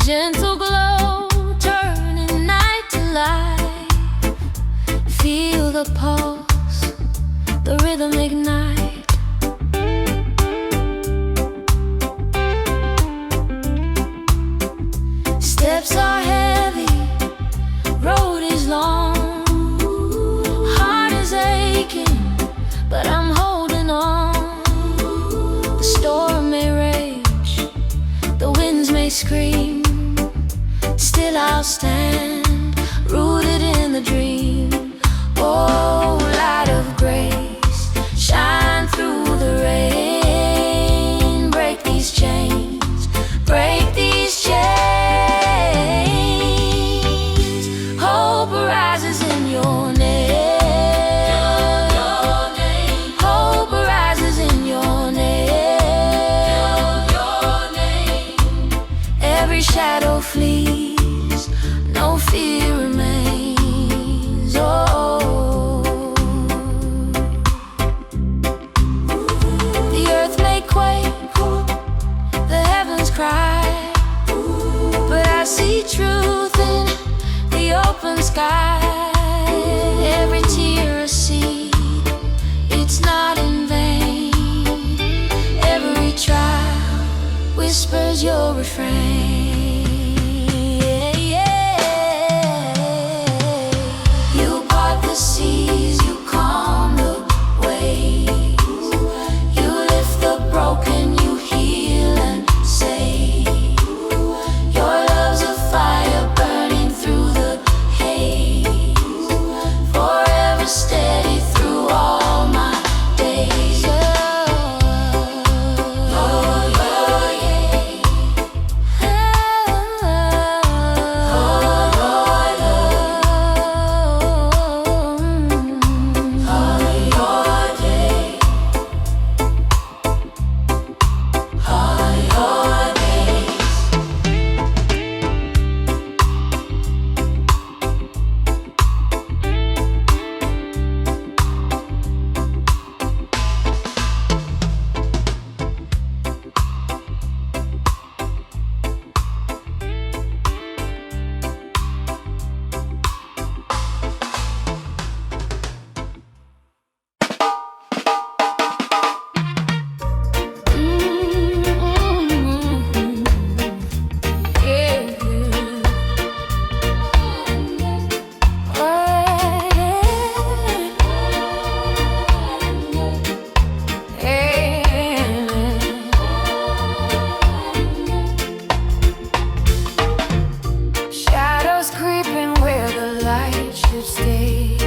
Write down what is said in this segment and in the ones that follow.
gentle glow, turning night to light. Feel the pulse, the rhythm ignite. Steps are heavy, road is long, heart is aching, but I'm holding on. The storm may rage, the winds may scream, still I'll stand, rooted in the dream. Oh, light of grace, shine through the rain. Break these chains, break these chains. Hope arises in your name. Hope arises in your name. Every shadow flees, no fear remains. Oh, the earth may quake, the heavens cry, but I see truth in the open sky. Every tear a seed, it's not in vain. Every trial whispers your refrain. You part the seas, you calm the waves. You lift the broken, you heal and save. Your love's a fire burning through the haze, forever steady through all my days. Shadows creeping where the light should stay.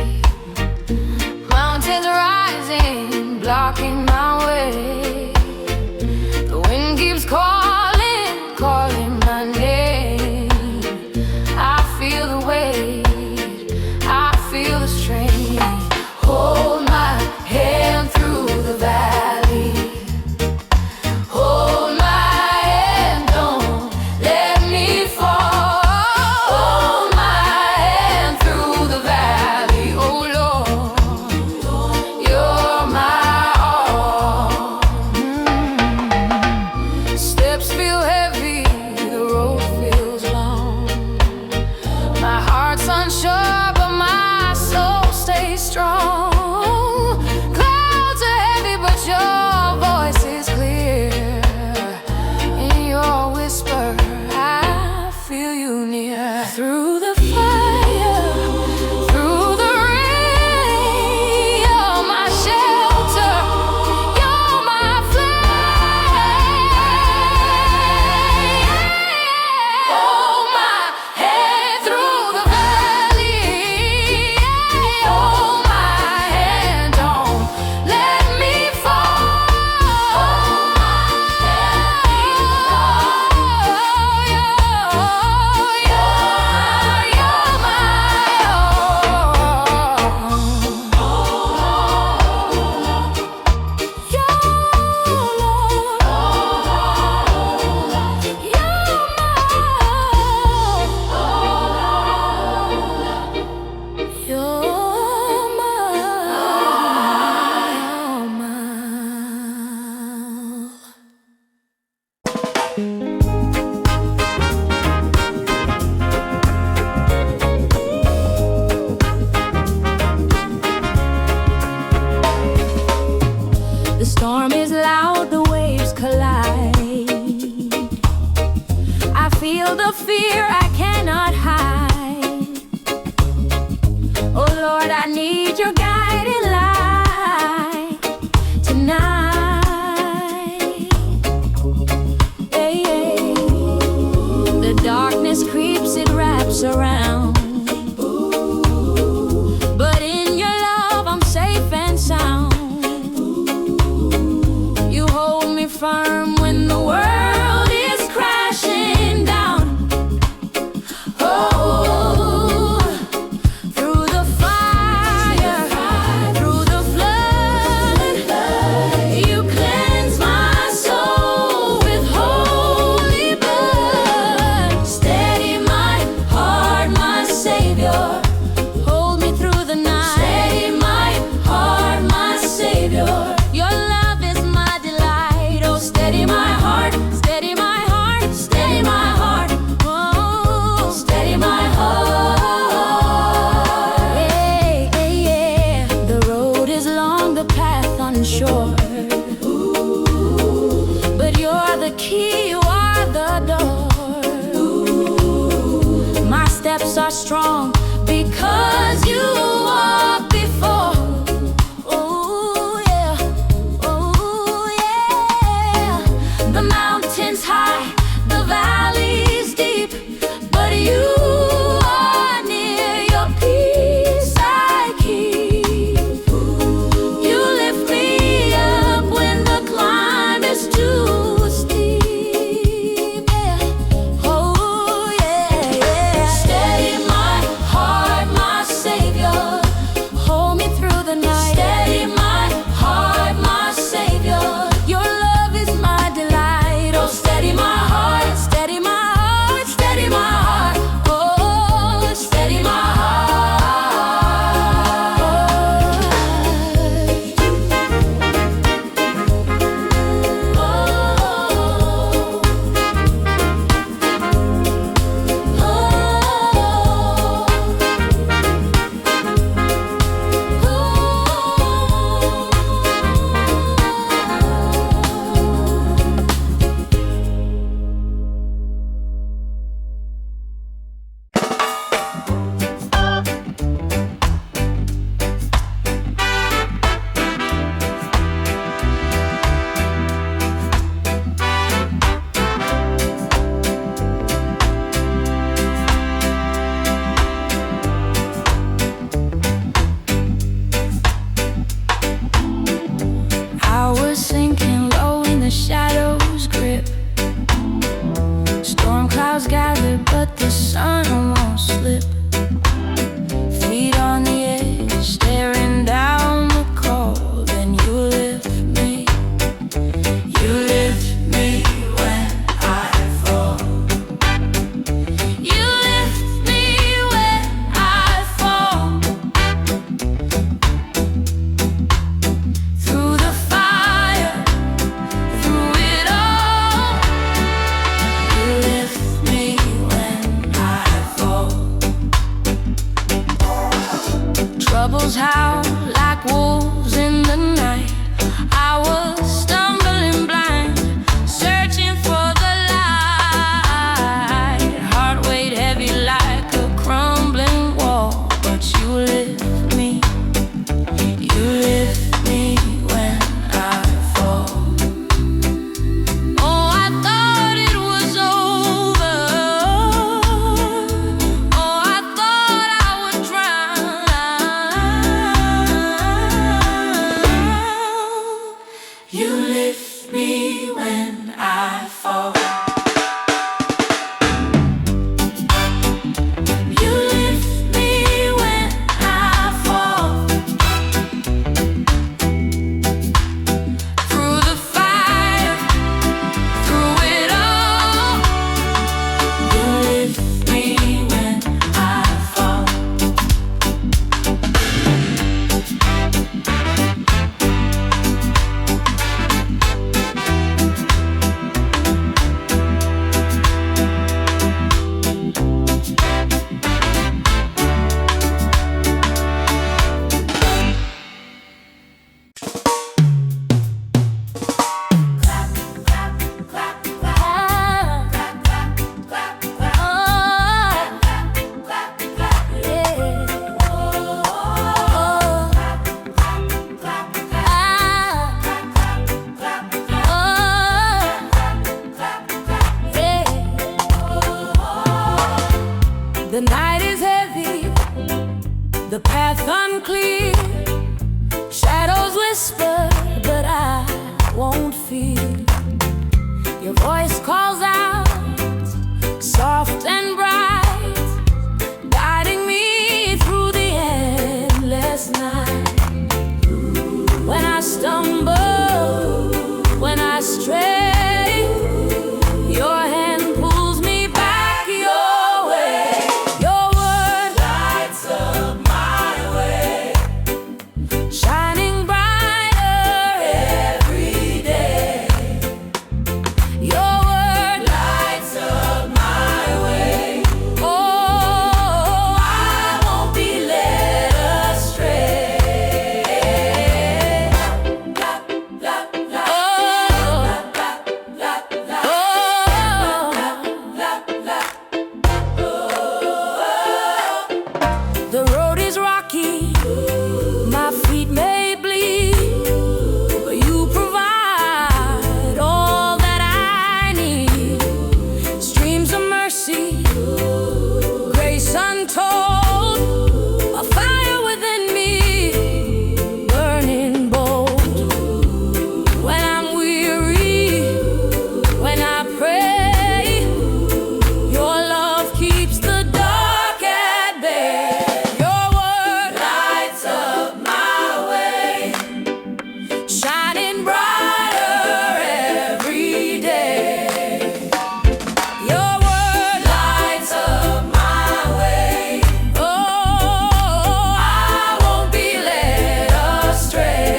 Mountains rising, blocking my way. The wind keeps calling, calling my name. I feel the weight, I feel the strain. Hold my hand through the valley. Hold my hand, don't let me fall. Hold my hand through the valley. Oh Lord, you're my all. Steps feel heavy, the road feels long. My heart's unsure, but my soul stays strong. Clouds are heavy, but your voice is clear. In your whisper, I feel you near. Through the fire, through the rain, you're my shelter, you're my flame. Hold my hand through the valley. Hold my hand, don't let me fall. You're my feel the fear I cannot hide. Oh Lord, I need your guiding light tonight. Hey, hey. The darkness creeps, it wraps around, but in your love I'm safe and sound. You hold me firm when the world is crashing down. Oh, through the fire, through the flood, you cleanse my soul with holy blood. Steady my heart, my Savior. Hold me through the night. Steady my heart, my Savior. Your love is my delight. Oh, steady my heart, steady my heart, steady my heart. Oh, steady my heart. Hey, hey, yeah. The road is long, the path unsure, but you're the key, you are the door. My steps are strong because you walk before. Oh yeah, oh yeah. The mountains high, the valleys deep, but you are near. Your peace I keep. You lift me up when the climb is too steep. Yeah. Oh yeah, yeah. Steady my heart, my Savior. The night is heavy, the path unclear. Shadows whisper, but I won't fear. Your voice calls out, soft and bright, guiding me through the endless night. When I stumble, when I stray, your hand pulls me back your way. Your word lights up my way, shining brighter every day. Your word lights up my way. Oh, I won't be led astray. The road is rocky, my feet may bleed, but you provide all that I need. Streams of mercy, grace untold, a fire within me, burning bold. When I'm weary, when I pray, your love keeps the dark at bay. Your word lights up my way, shining brighter every day. Your word lights up my way. Oh, I won't be led astray.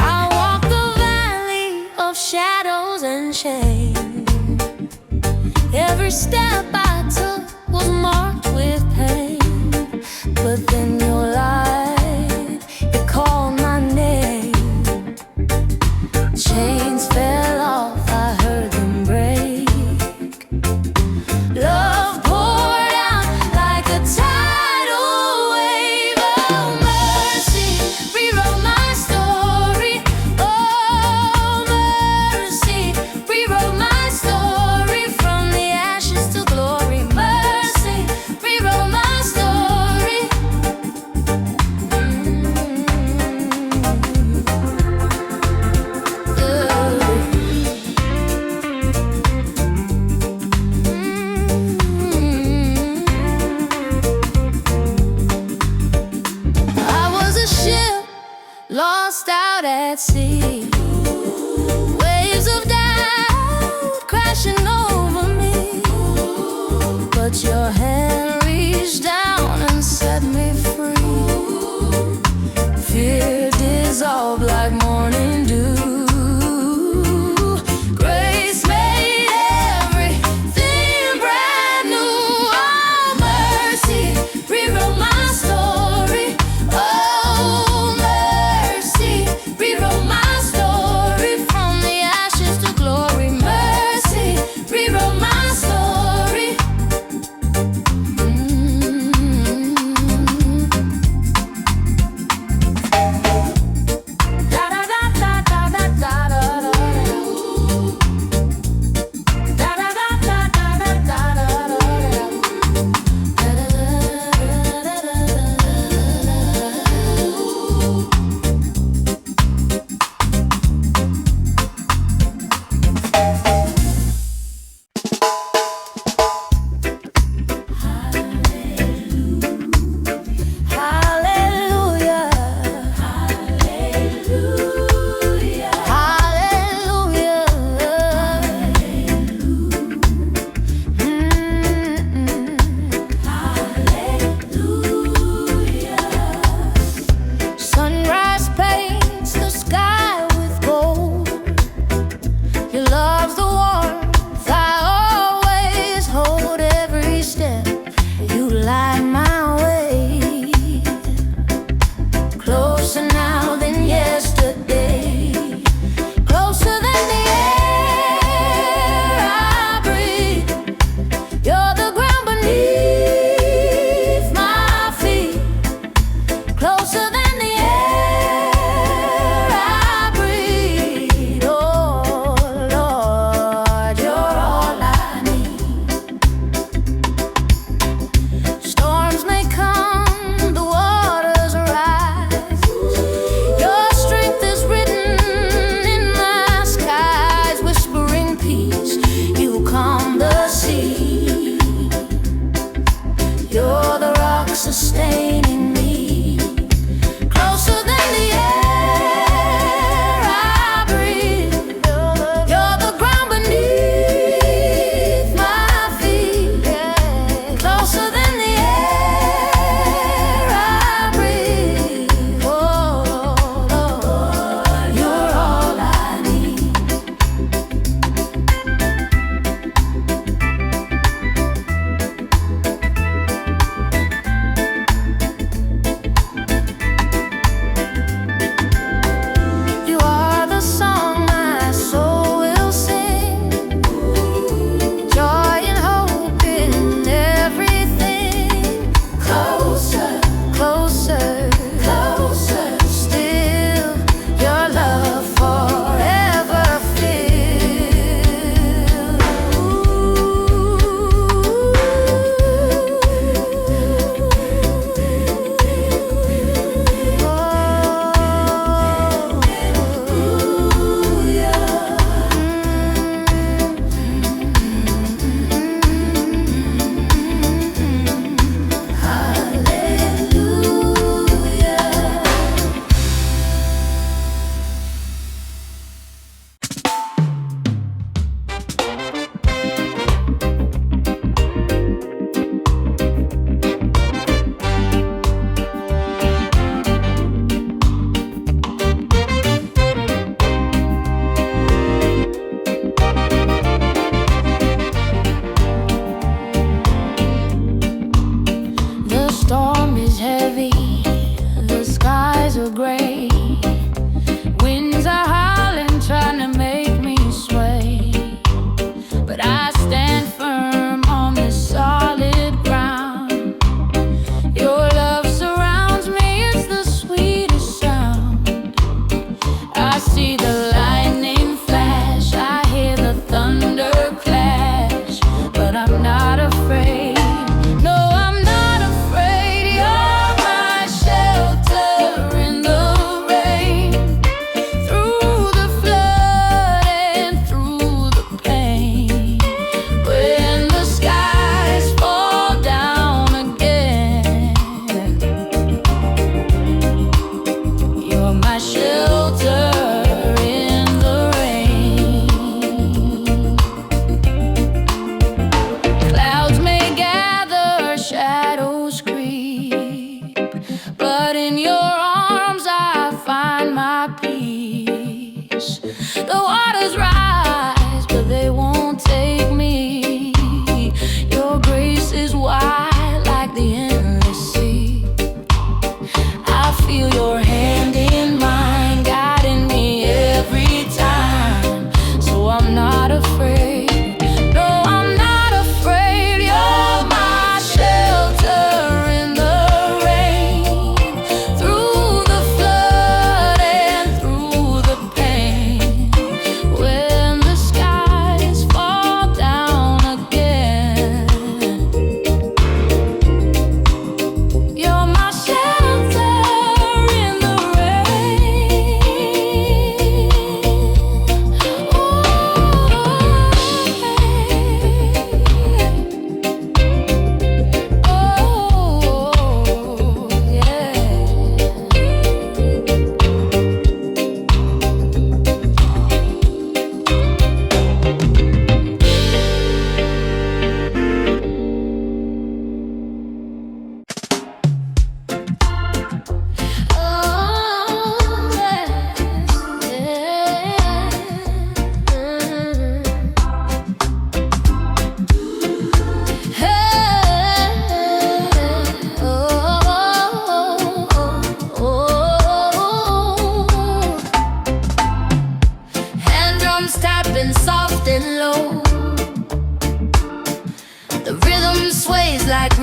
I walk the valley of shadows and shame. Every step I took was marked with pain, but then your light, it called my name. Chains fell off, I heard them break. Love poured out like a tidal wave. Oh, mercy rewrote my story. Oh, mercy rewrote my story. From the ashes to glory. Mercy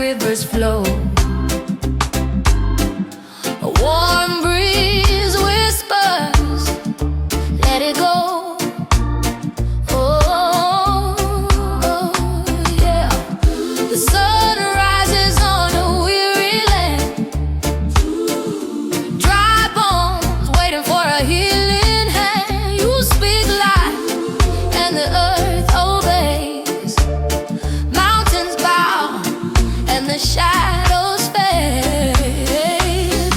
rivers flow. A warm breeze whispers, let it go. Oh, yeah. The sun rises on a weary land, dry bones waiting for a healing hand. You speak life and the earth obeys. Mountains bow and the shadows fade.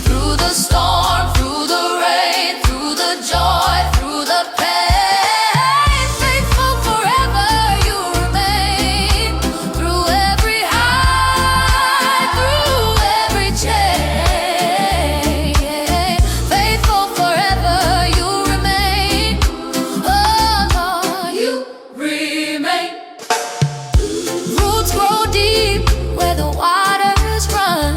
Through the storm, through the rain, through the joy, through the pain, faithful forever you remain. Through every high, through every chain, faithful forever you remain. Oh Lord, you remain. Roots grow deep where the waters run.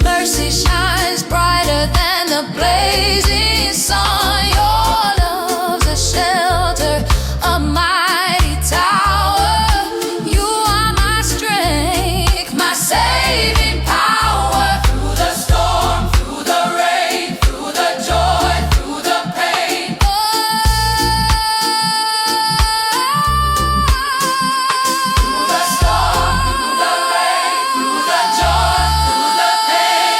Mercy shines brighter than the blazing sun. Your love's a shelter, a mighty tower. You are my strength, my saving power. Through the storm, through the rain, through the joy, through the pain. Through the storm, through the rain, through the joy, through the pain.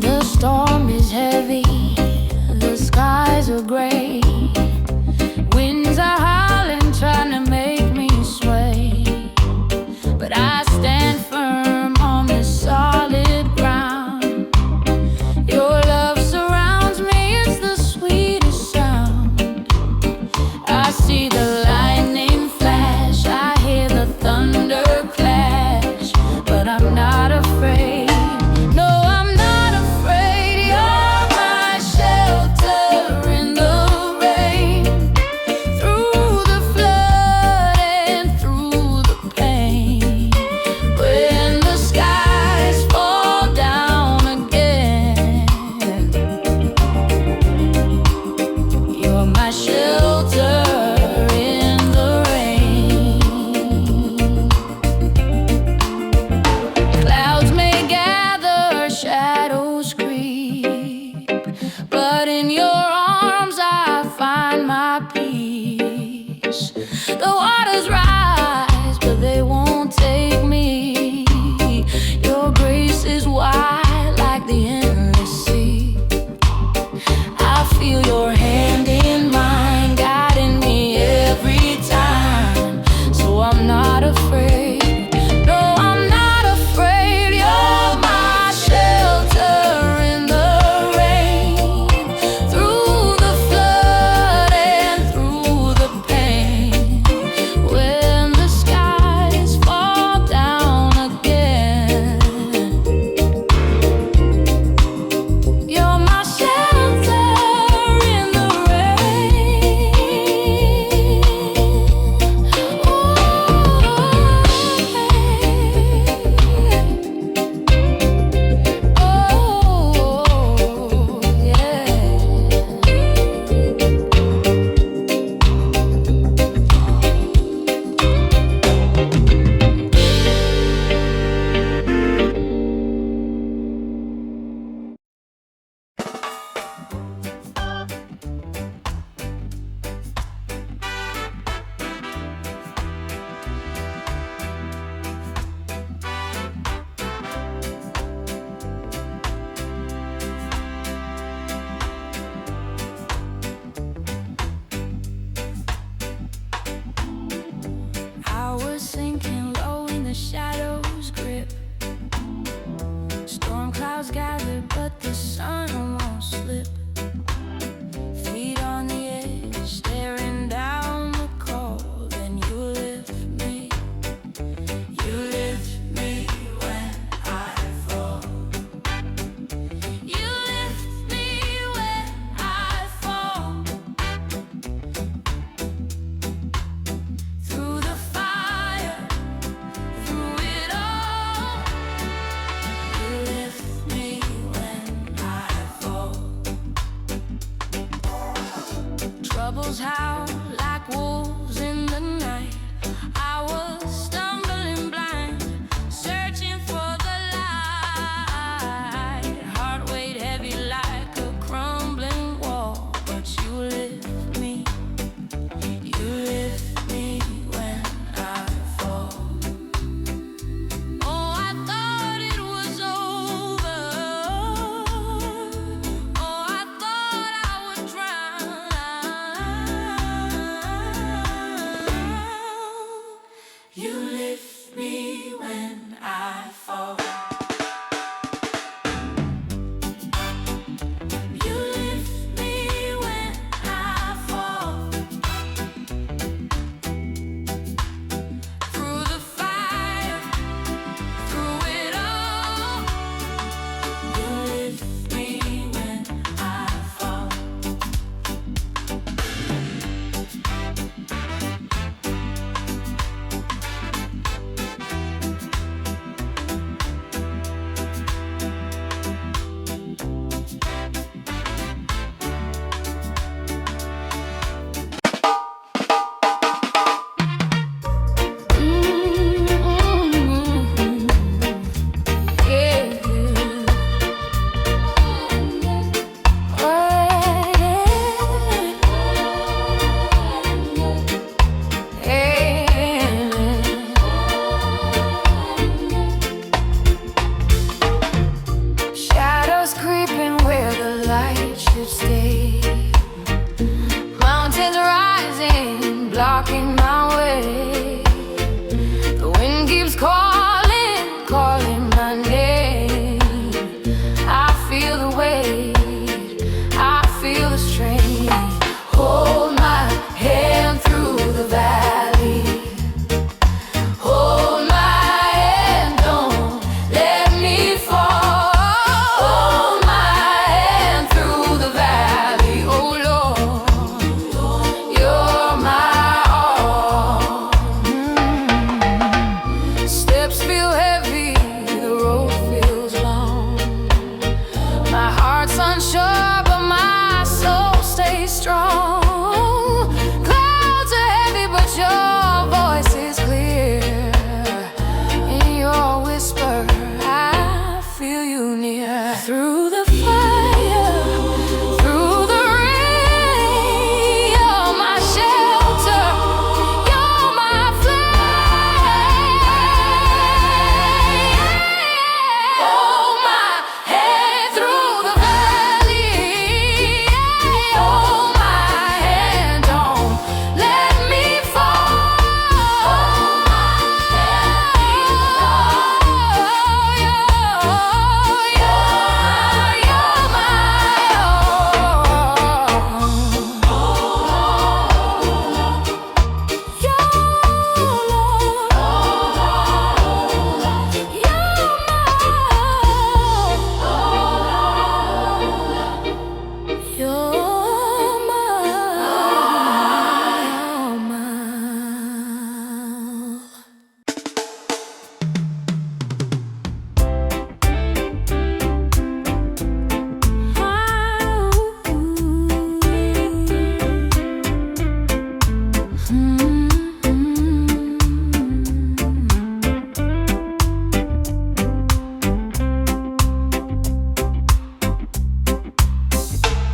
The storm is heavy, the skies are gray, winds are howling, trying to make me sway. But I stand firm on this solid ground. Your love surrounds me, it's the sweetest sound. I see the lightning flash, I hear the thunder clash, but I'm not afraid. No, I'm not afraid. You're my shelter in the rain, through the flood and through the pain. When the skies fall down again, you're my shelter in the rain. Clouds may gather, shadows creep, but in your arms I find my peace. The waters rise, but they won't take me. Your grace is wide like the endless sea. I feel your hand in mine, guiding me every time. So I'm not afraid. No, I'm not afraid. You're my shelter in the rain, through the flood troubles howl like wolves in the night. I was stumbling blind, searching for the light. Heart weighed heavy like a crumbling wall, but you lift me when I fall. Oh, I thought it was over. Oh, I thought I would drown. You lift me when I fall. You lift me when I fall. Through the fire, through it all, you lift me when I fall. Shadows creeping where the light should stay. Mountains rising, blocking my way. The wind keeps calling, calling my name. I feel the weight, I feel the strain. Hold my hand through the valley. Hold my hand, don't let me fall. Hold my hand through the valley. Oh Lord, you're my all. Steps feel heavy, the road feels long. My heart's unsure, but my soul stays strong. Clouds are heavy, but your voice is clear. In your whisper, I feel you near. Through the fire, through the rain, you're my shelter, you're my flame. Hold my hand through the valley. Hold my hand, don't let me fall. Hold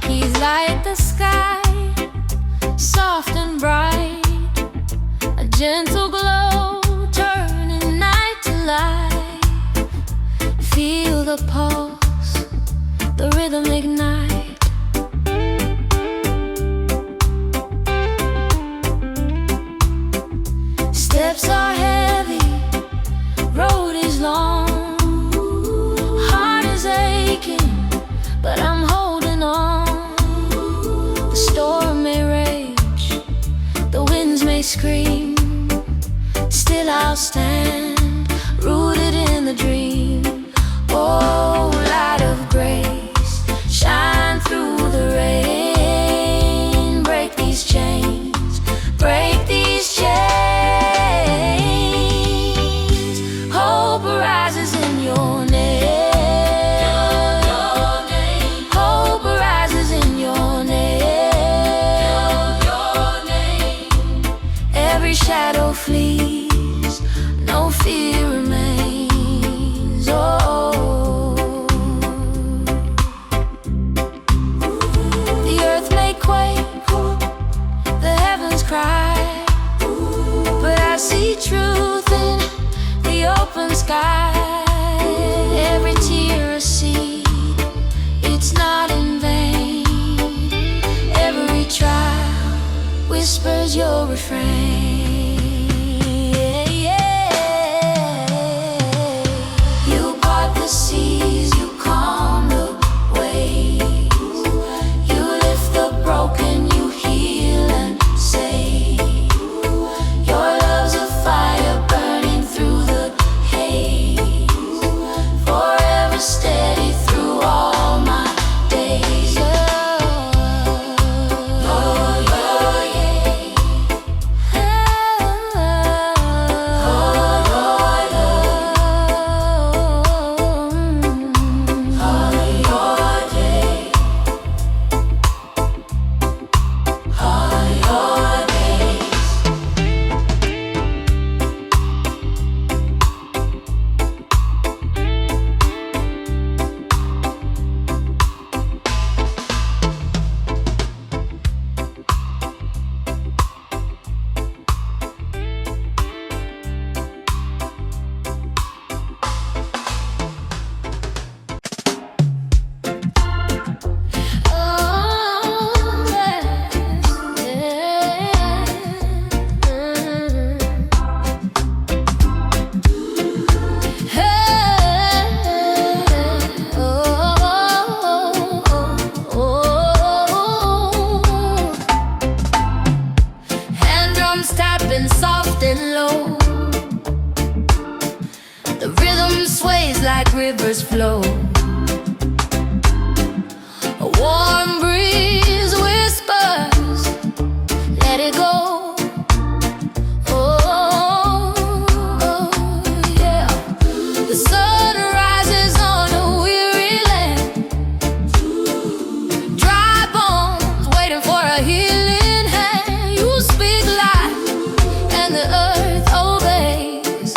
He's like the sky, soft and bright, a gentle glow turning night to light. Feel the pulse, the rhythm ignite. Steps are heavy, road is long, heart is aching, but I'm holding on. The storm may rage, the winds may scream, still I'll stand, rooted in the dream. Oh, light of grace, shine through the rain. Break these chains, break these chains. Hope arises in your name. Hope arises in your name. shadow flees, no fear remains. Oh, the earth may quake, the heavens cry, but I see truth in the open sky. Every tear a seed, it's not in vain. Every trial whispers your refrain. You part the seas, you calm the waves. You lift the broken, you heal and save. Your love's a fire burning through the haze, forever steady through all my days. Tapping soft and low, the rhythm sways like rivers flow. A warm breeze whispers, let it go. Oh, yeah. The sun rises on a weary land, dry bones waiting for a healing hand. You speak life and the earth obeys.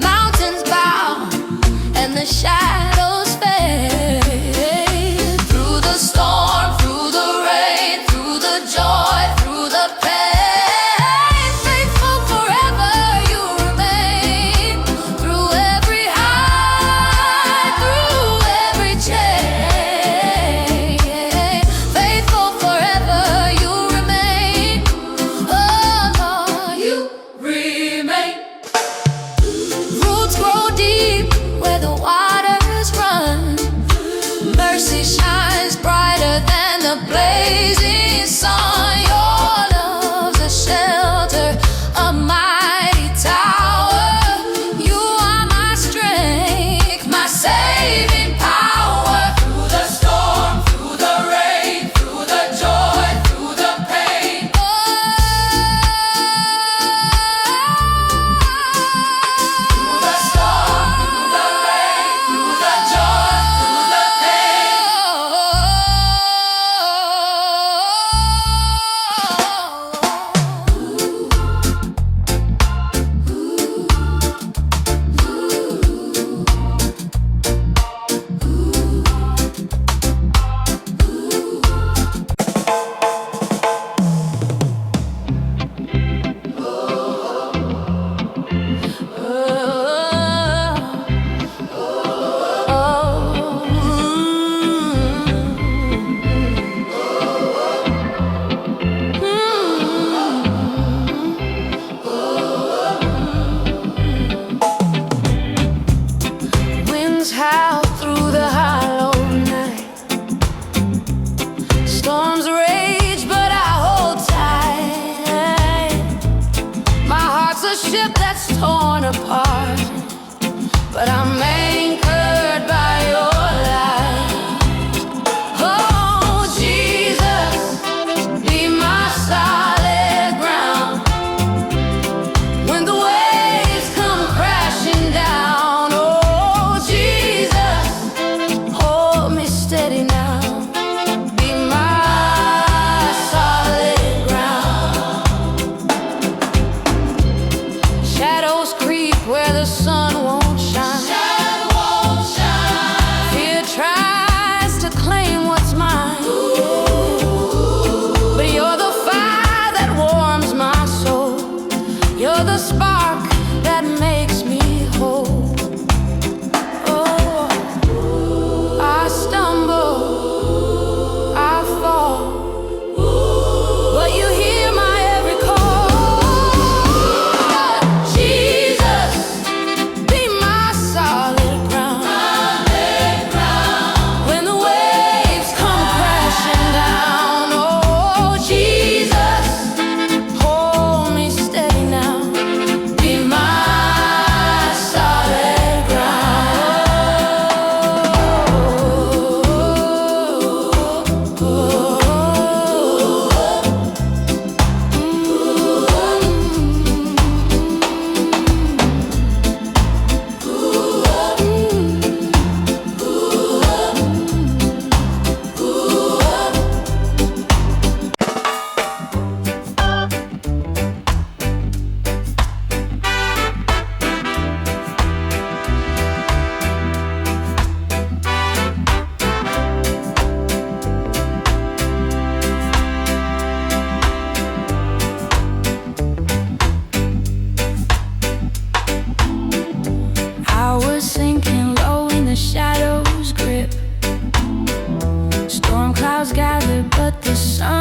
Mountains bow and the shadows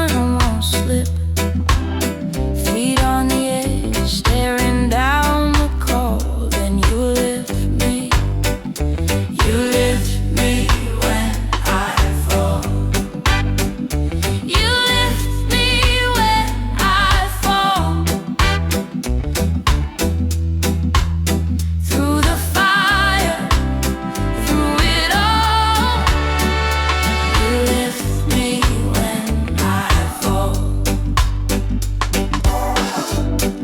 I won't slip. Feet on the edge, staring down the cold. Then you lift me. You lift me when I fall. You lift me when I fall. Through the fire, through it all. You lift me when I fall.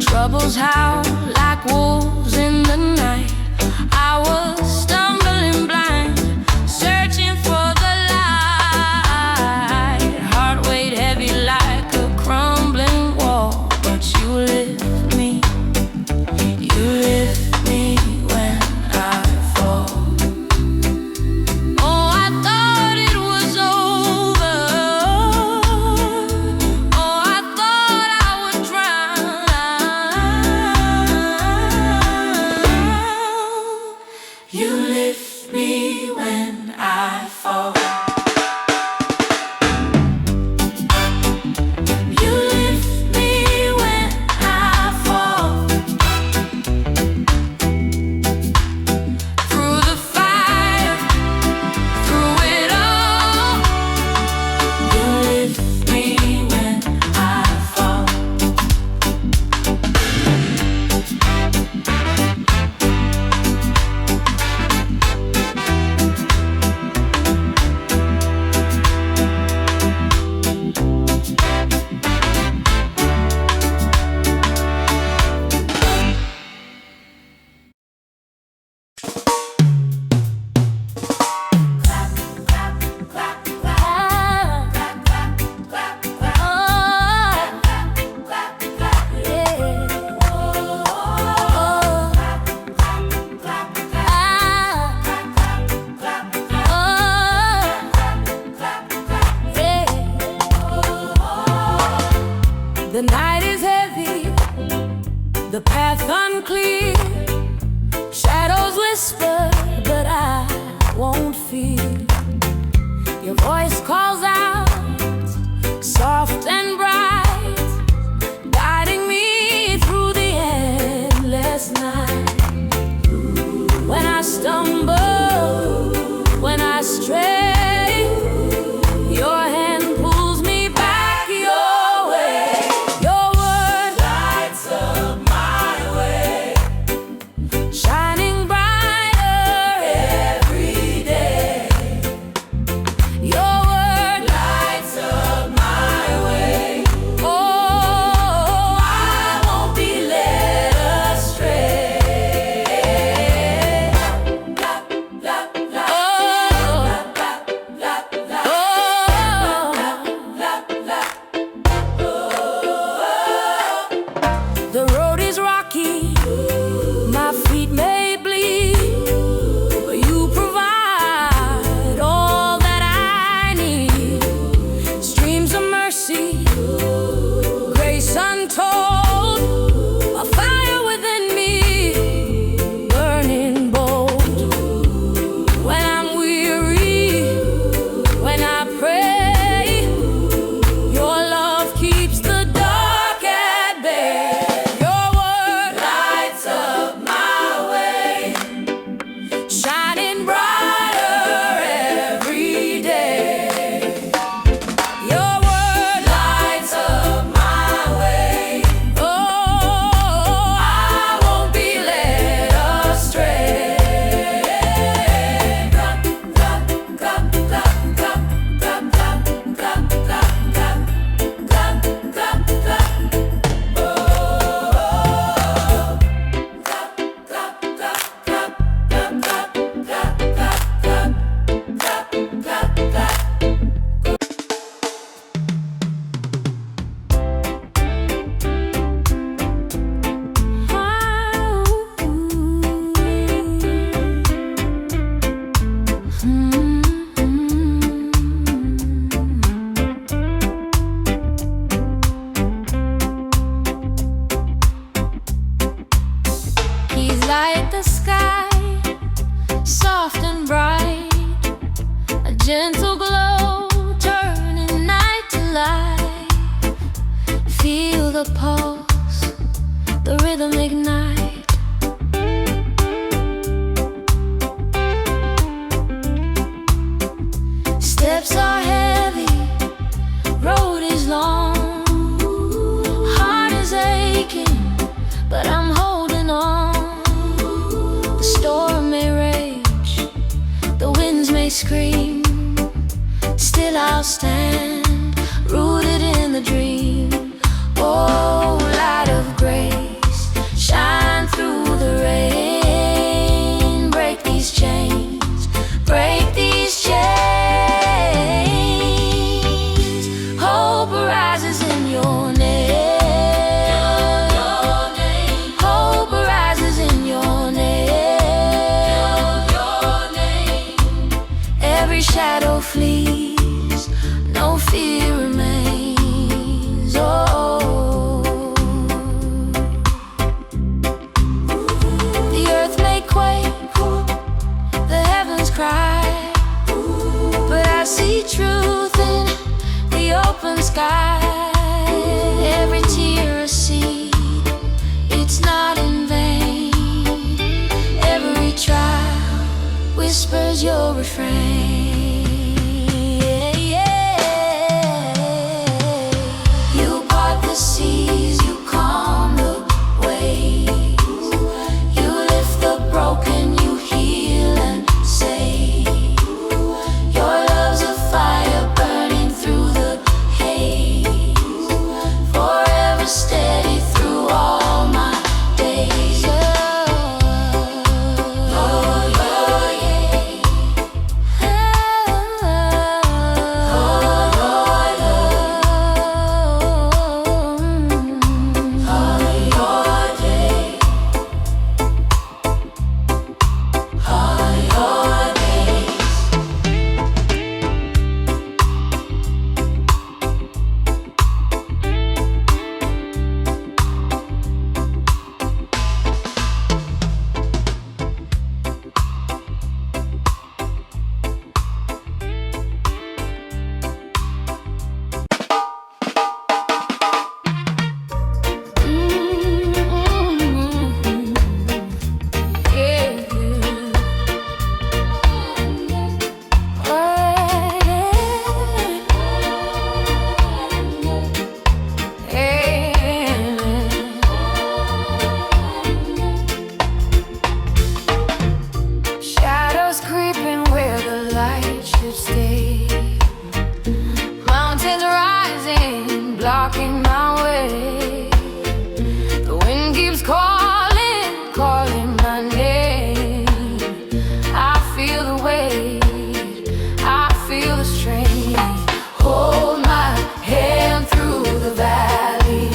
Troubles howl like wolves in the night. I was stumbling blind, searching for the light. Heart weighed heavy like a crumbling wall. But you lift me. You lift me when I fall. Oh, I thought it was over. Oh, I thought I would drown. You lift me when I fall. You lift me when I fall. Through the fire, through it all. You lift me when I fall. The night is heavy, the path unclear. Shadows whisper, but I won't fear. Your voice calls out, soft and bright, guiding me through the endless night. When I stumble, when I stray, your hand pulls me back your way. Your word lights up my way, shining brighter every day. Your word lights up my way. the pulse, the rhythm ignite. Steps are heavy, road is long, heart is aching, but I'm holding on. The storm may rage, the winds may scream, still I'll stand, rooted in the dream. Oh, light of grace, shine through the rain. Break these chains, break these chains. Hope arises in your name. Hope arises in your name. Every shadow flees, no fear remains. Oh, the earth may quake, the heavens cry, but I see truth in the open sky. Every tear a seed, it's not in vain. Every trial whispers your refrain. Seas, you calm the waves. You lift the broken, you heal and save. Your love's a fire burning through the haze, forever steady through all my days. Blocking my way, the wind keeps calling, calling my name. I feel the weight, I feel the strain. Hold my hand through the valley.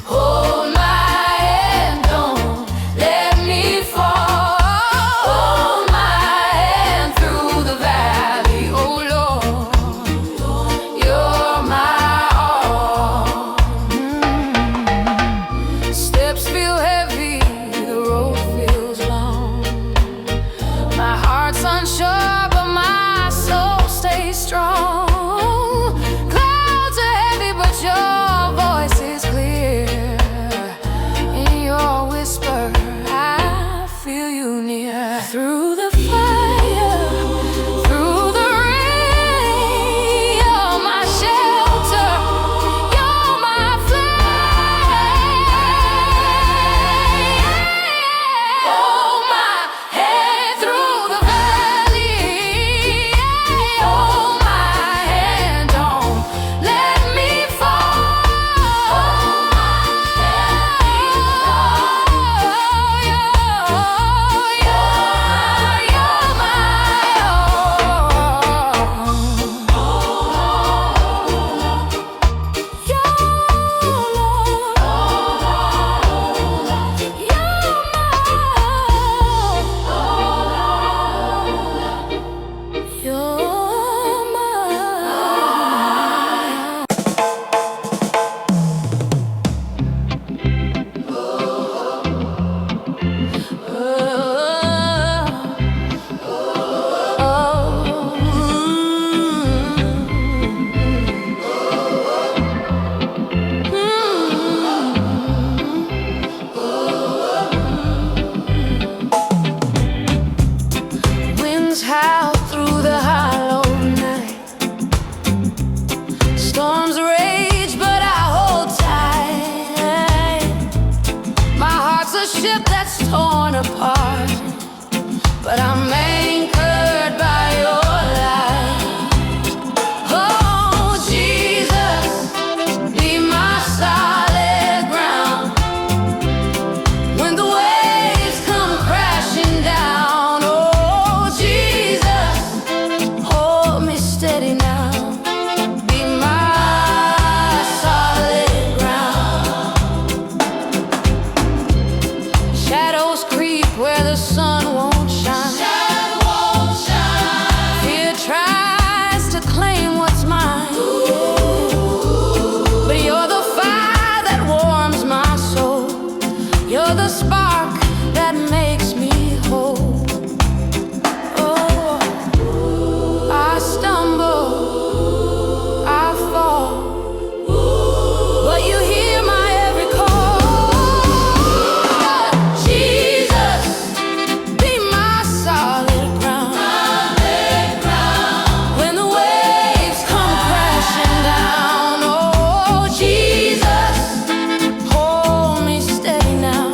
Hold my hand, don't let me fall. Hold my hand through the valley, oh Lord, you're my all. apart, but I'm anchored by your light. Oh, Jesus, be my solid ground. When the waves come crashing down, oh, Jesus, hold me steady now. Be my solid ground. Shadows creep where the sun won't shine. Fear tries to claim what's mine. But you're the fire that warms my soul. You're the spark that makes me whole. Oh, I stumble, I fall, but you hear my every call. Jesus, be my solid ground. When the waves come crashing down, oh, Jesus, hold me steady now.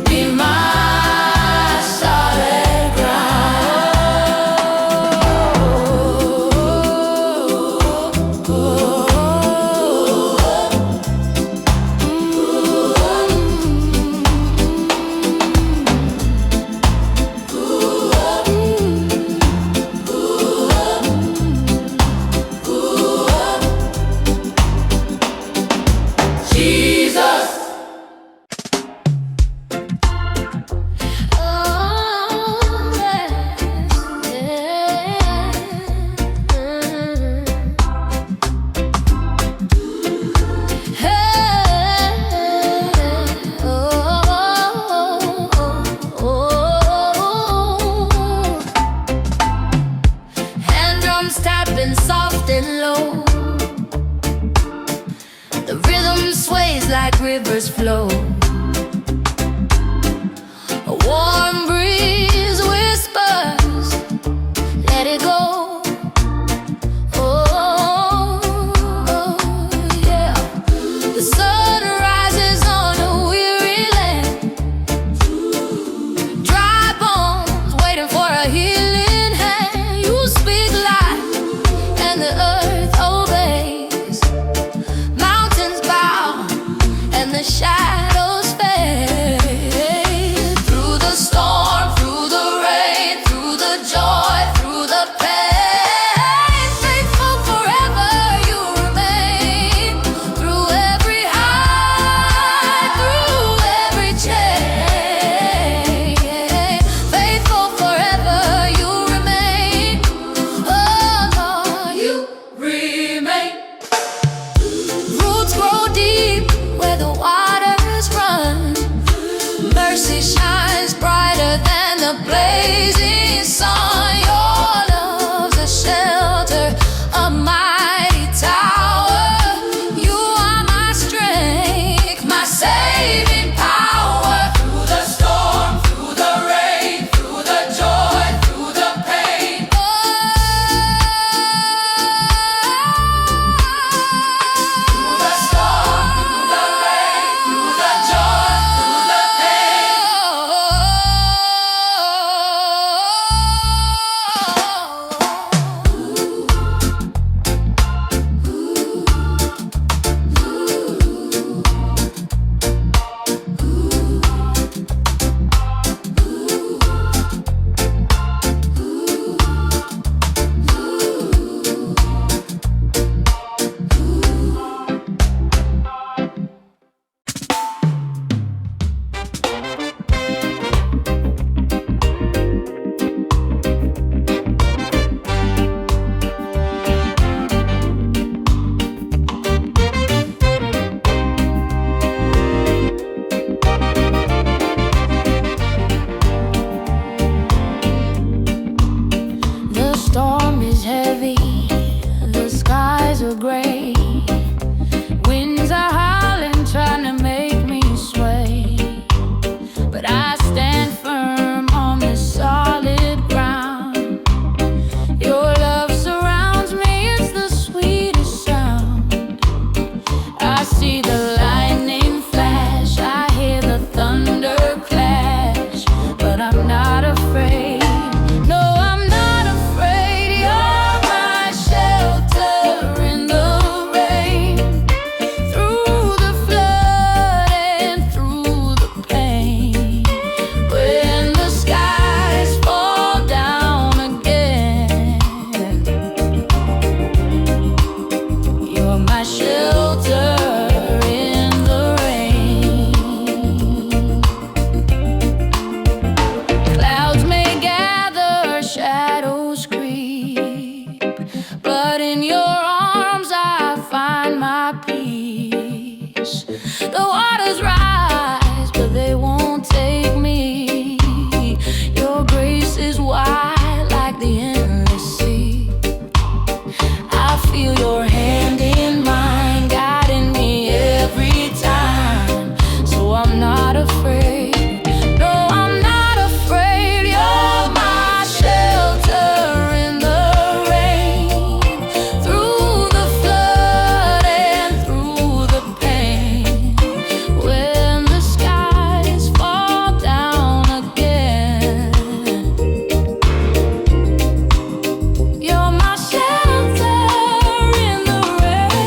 Be my solid Jesus. Hand drums tapping soft and low. The rhythm sways like rivers flow. A warm breeze whispers, let it go. Oh, yeah. The sun rises on a weary land. Dry bones waiting for a healing hand. You speak life and the earth obeys. Mountains bow and the shadows fade. Through the storm, through the rain, through the joy, through the pain, faithful forever you remain. Through every high, through every chain, faithful forever you remain. Oh Lord, you remain. Roots grow deep where the waters run. Mercy shines brighter than the blazing sun. Your love's a shelter, a mighty tower. You are my strength, my saving power. Through the storm, through the rain, through the joy, through the pain. Through the storm, through the rain, through the joy, through the pain. The storm is heavy, the skies are gray. Winds are howling, trying to make me sway. But I stand firm on this solid ground. Your love surrounds me, it's the sweetest sound. I see the lightning flash, I hear the thunder clash. my peace. The waters rise, but they won't take me. Your grace is wide like the endless sea. I feel your hand in mine, guiding me every time. So I'm not afraid. No, I'm not afraid. You're my shelter in the rain, through the flood and through the pain. When the skies fall down again, you're my shelter in the rain.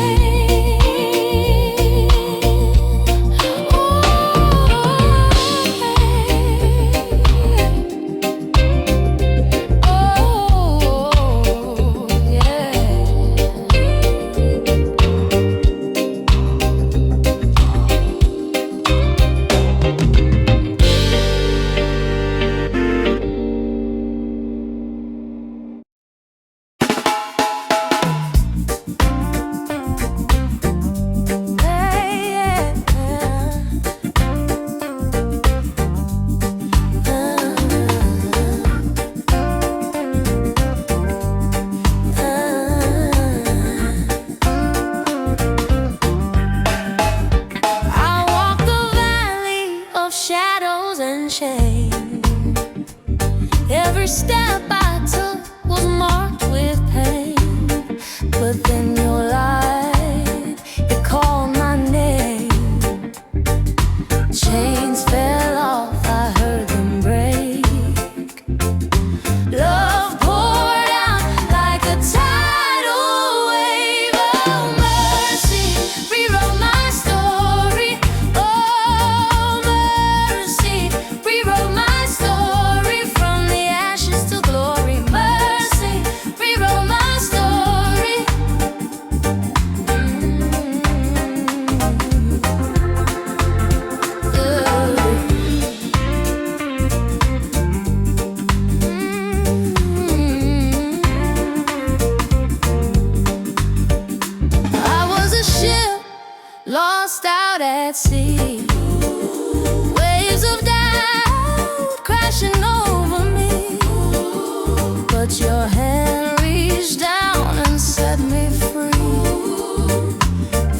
Oh, yeah. I walk the valley of shadows and shame. Every step I took was marked with pain. But then your light, it called my name. Chains fell off, I heard them break. Love poured out like a tidal wave. Oh, mercy rewrote my story. Oh, mercy rewrote my story, from the ashes to glory. Mercy rewrote my story. I was a ship lost out at sea, waves of doubt crashing over me. But your hand reached down and set me free.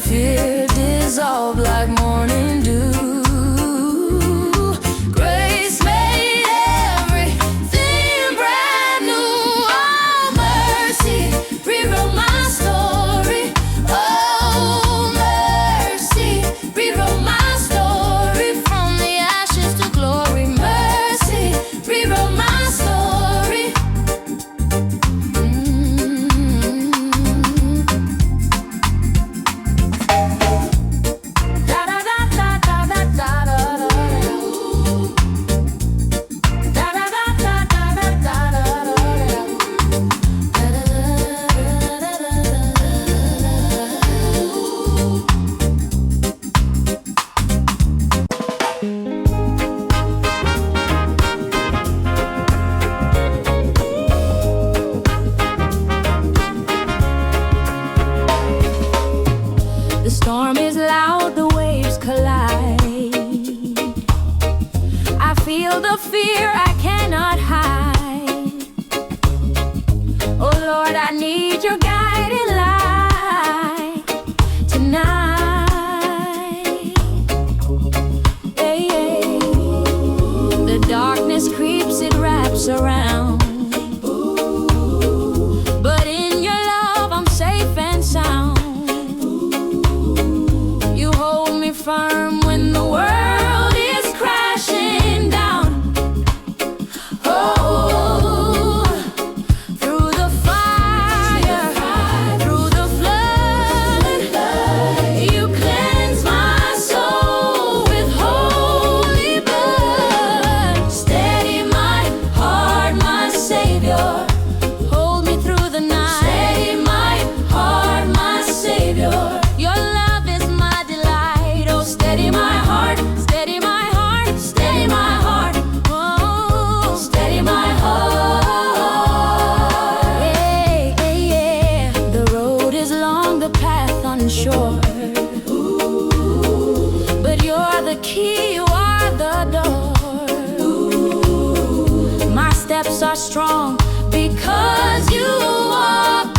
Fear dissolved like morning dew. Grace made everything brand new. Oh, mercy rewrote my story. Oh, mercy rewrote my story, from the ashes to glory. Mercy rewrote my story. Da da da da da da da da. Da da da da da da da da. The storm is loud, the waves collide. I feel the fear I cannot hide. Oh Lord, I need your guiding light tonight. Hey, hey. The darkness creeps, it wraps around. But in your love, I'm safe and sound. You hold me firm when the world is crashing down. Oh, through the fire, through the flood, you cleanse my soul with holy blood. Steady my heart, my Savior. Hold me through the night. Steady my heart, my Savior. Your love is my delight. Oh, steady You're the key, you are the door. My steps are strong because you walk